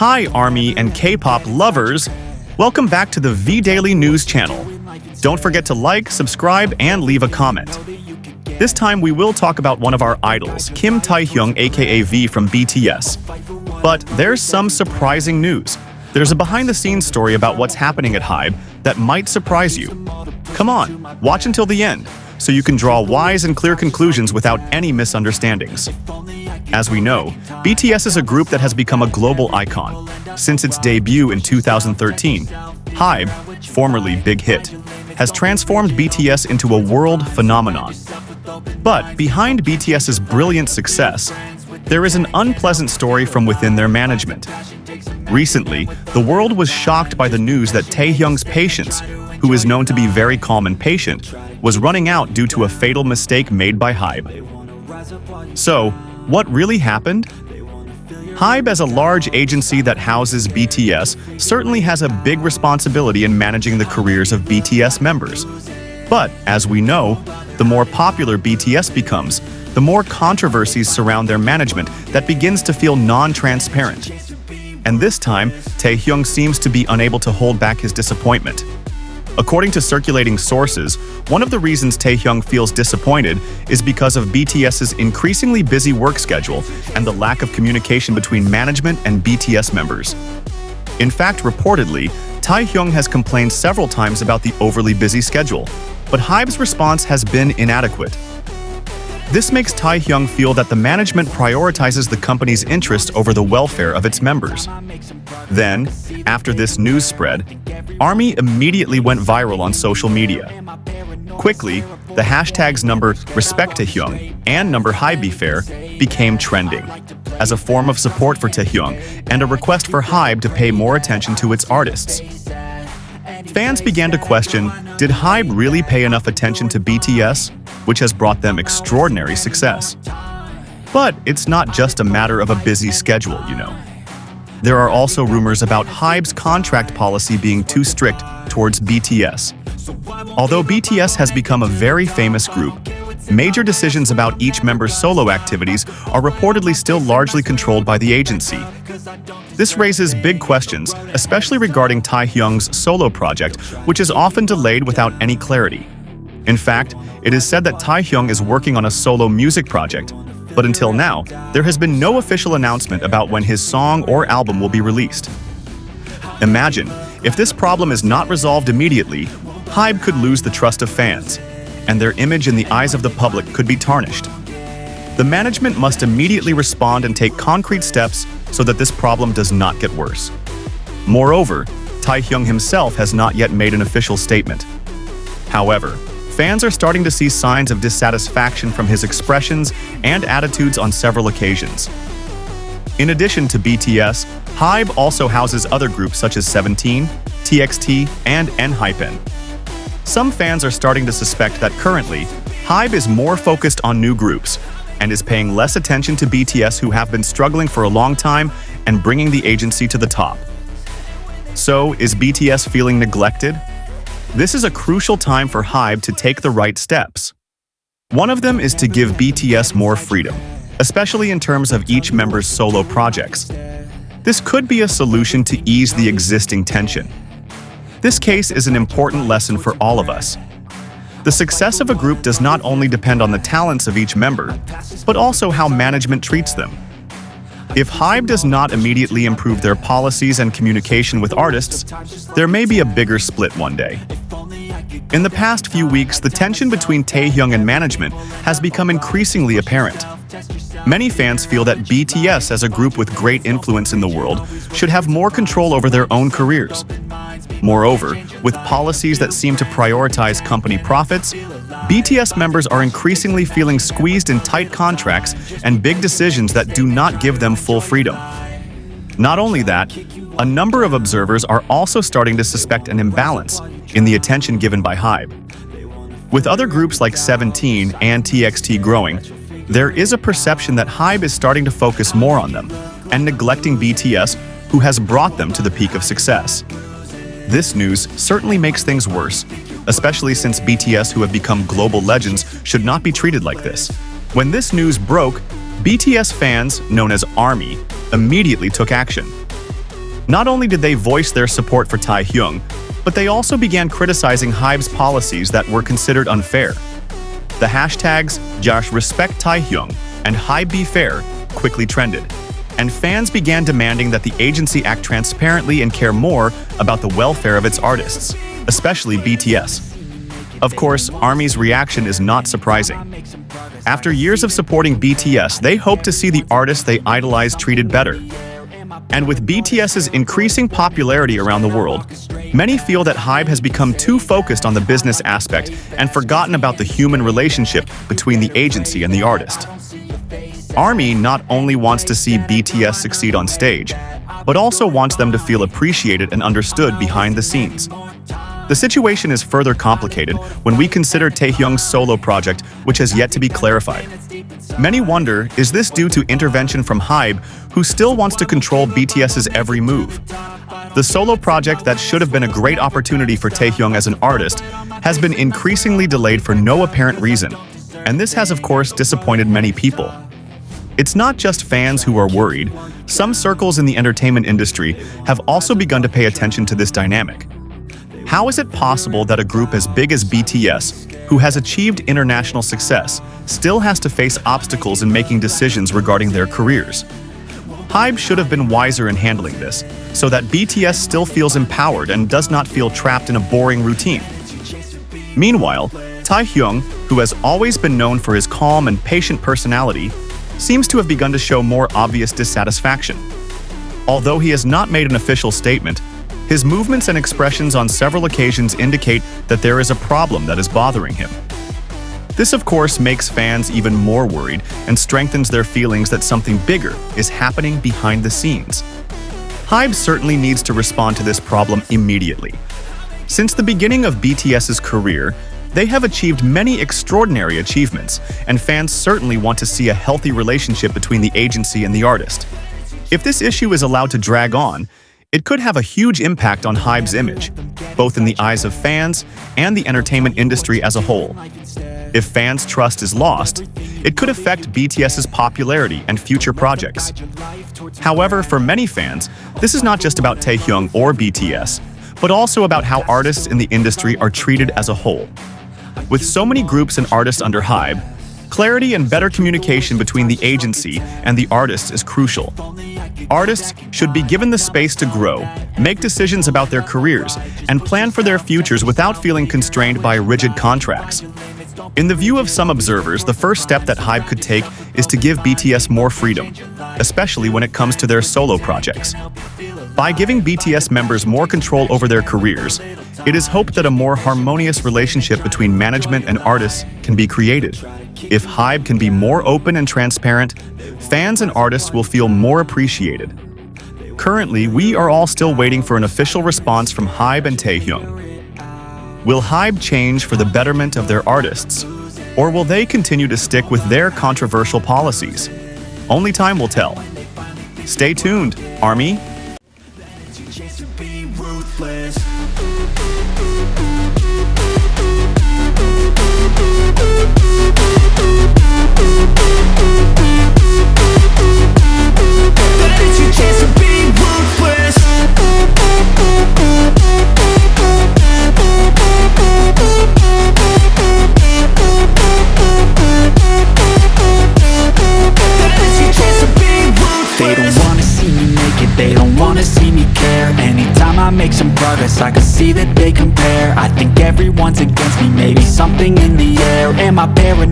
Hi ARMY and K-pop lovers! Welcome back to the V-Daily News channel. Don't forget to like, subscribe, and leave a comment. This time we will talk about one of our idols, Kim Taehyung aka V from BTS. But there's some surprising news. There's a behind-the-scenes story about what's happening at HYBE that might surprise you. Come on, watch until the end, so you can draw wise and clear conclusions without any misunderstandings. As we know, BTS is a group that has become a global icon. Since its debut in 2013, HYBE, formerly Big Hit, has transformed BTS into a world phenomenon. But behind BTS's brilliant success, there is an unpleasant story from within their management. Recently, the world was shocked by the news that Taehyung's patience, who is known to be very calm and patient, was running out due to a fatal mistake made by HYBE. So, what really happened? HYBE, as a large agency that houses BTS, certainly has a big responsibility in managing the careers of BTS members. But, as we know, the more popular BTS becomes, the more controversies surround their management that begins to feel non-transparent. And this time, Taehyung seems to be unable to hold back his disappointment. According to circulating sources, one of the reasons Taehyung feels disappointed is because of BTS's increasingly busy work schedule and the lack of communication between management and BTS members. In fact, reportedly, Taehyung has complained several times about the overly busy schedule, but HYBE's response has been inadequate. This makes Taehyung feel that the management prioritizes the company's interest over the welfare of its members. Then, after this news spread, ARMY immediately went viral on social media. Quickly, the hashtags number #RespectTaehyung and number HYBE became trending, as a form of support for Taehyung and a request for HYBE to pay more attention to its artists. Fans began to question, did HYBE really pay enough attention to BTS, which has brought them extraordinary success? But it's not just a matter of a busy schedule, you know. There are also rumors about HYBE's contract policy being too strict towards BTS. Although BTS has become a very famous group, major decisions about each member's solo activities are reportedly still largely controlled by the agency. This raises big questions, especially regarding Taehyung's solo project, which is often delayed without any clarity. In fact, it is said that Taehyung is working on a solo music project, but until now, there has been no official announcement about when his song or album will be released. Imagine, if this problem is not resolved immediately, HYBE could lose the trust of fans, and their image in the eyes of the public could be tarnished. The management must immediately respond and take concrete steps so that this problem does not get worse. Moreover, Taehyung himself has not yet made an official statement. However, fans are starting to see signs of dissatisfaction from his expressions and attitudes on several occasions. In addition to BTS, HYBE also houses other groups such as 17, TXT, and ENHYPEN. Some fans are starting to suspect that currently, HYBE is more focused on new groups and is paying less attention to BTS, who have been struggling for a long time and bringing the agency to the top. So, is BTS feeling neglected? This is a crucial time for HYBE to take the right steps. One of them is to give BTS more freedom, especially in terms of each member's solo projects. This could be a solution to ease the existing tension. This case is an important lesson for all of us. The success of a group does not only depend on the talents of each member, but also how management treats them. If HYBE does not immediately improve their policies and communication with artists, there may be a bigger split one day. In the past few weeks, the tension between Taehyung and management has become increasingly apparent. Many fans feel that BTS, as a group with great influence in the world, should have more control over their own careers. Moreover, with policies that seem to prioritize company profits, BTS members are increasingly feeling squeezed in tight contracts and big decisions that do not give them full freedom. Not only that, a number of observers are also starting to suspect an imbalance in the attention given by HYBE. With other groups like 17 and TXT growing, there is a perception that HYBE is starting to focus more on them and neglecting BTS, who has brought them to the peak of success. This news certainly makes things worse, especially since BTS, who have become global legends, should not be treated like this. When this news broke, BTS fans, known as ARMY, immediately took action. Not only did they voice their support for Taehyung, but they also began criticizing HYBE's policies that were considered unfair. The hashtags #respect Taehyung and HYBE fair quickly trended, and fans began demanding that the agency act transparently and care more about the welfare of its artists, especially BTS. Of course, ARMY's reaction is not surprising. After years of supporting BTS, they hope to see the artists they idolize treated better. And with BTS's increasing popularity around the world, many feel that HYBE has become too focused on the business aspect and forgotten about the human relationship between the agency and the artist. ARMY not only wants to see BTS succeed on stage, but also wants them to feel appreciated and understood behind the scenes. The situation is further complicated when we consider Taehyung's solo project, which has yet to be clarified. Many wonder, is this due to intervention from HYBE, who still wants to control BTS's every move? The solo project that should have been a great opportunity for Taehyung as an artist has been increasingly delayed for no apparent reason, and this has of course disappointed many people. It's not just fans who are worried. Some circles in the entertainment industry have also begun to pay attention to this dynamic. How is it possible that a group as big as BTS, who has achieved international success, still has to face obstacles in making decisions regarding their careers? HYBE should have been wiser in handling this, so that BTS still feels empowered and does not feel trapped in a boring routine. Meanwhile, Taehyung, who has always been known for his calm and patient personality, seems to have begun to show more obvious dissatisfaction. Although he has not made an official statement, his movements and expressions on several occasions indicate that there is a problem that is bothering him. This, of course, makes fans even more worried and strengthens their feelings that something bigger is happening behind the scenes. HYBE certainly needs to respond to this problem immediately. Since the beginning of BTS's career, they have achieved many extraordinary achievements, and fans certainly want to see a healthy relationship between the agency and the artist. If this issue is allowed to drag on, it could have a huge impact on HYBE's image, both in the eyes of fans and the entertainment industry as a whole. If fans' trust is lost, it could affect BTS's popularity and future projects. However, for many fans, this is not just about Taehyung or BTS, but also about how artists in the industry are treated as a whole. With so many groups and artists under HYBE, clarity and better communication between the agency and the artists is crucial. Artists should be given the space to grow, make decisions about their careers, and plan for their futures without feeling constrained by rigid contracts. In the view of some observers, the first step that HYBE could take is to give BTS more freedom, especially when it comes to their solo projects. By giving BTS members more control over their careers, it is hoped that a more harmonious relationship between management and artists can be created. If HYBE can be more open and transparent, fans and artists will feel more appreciated. Currently, we are all still waiting for an official response from HYBE and Taehyung. Will HYBE change for the betterment of their artists, or will they continue to stick with their controversial policies? Only time will tell. Stay tuned, ARMY! They don't wanna see me care. Anytime I make some progress, I can see that they compare. I think everyone's against me, maybe something in the air. Am I paranoid?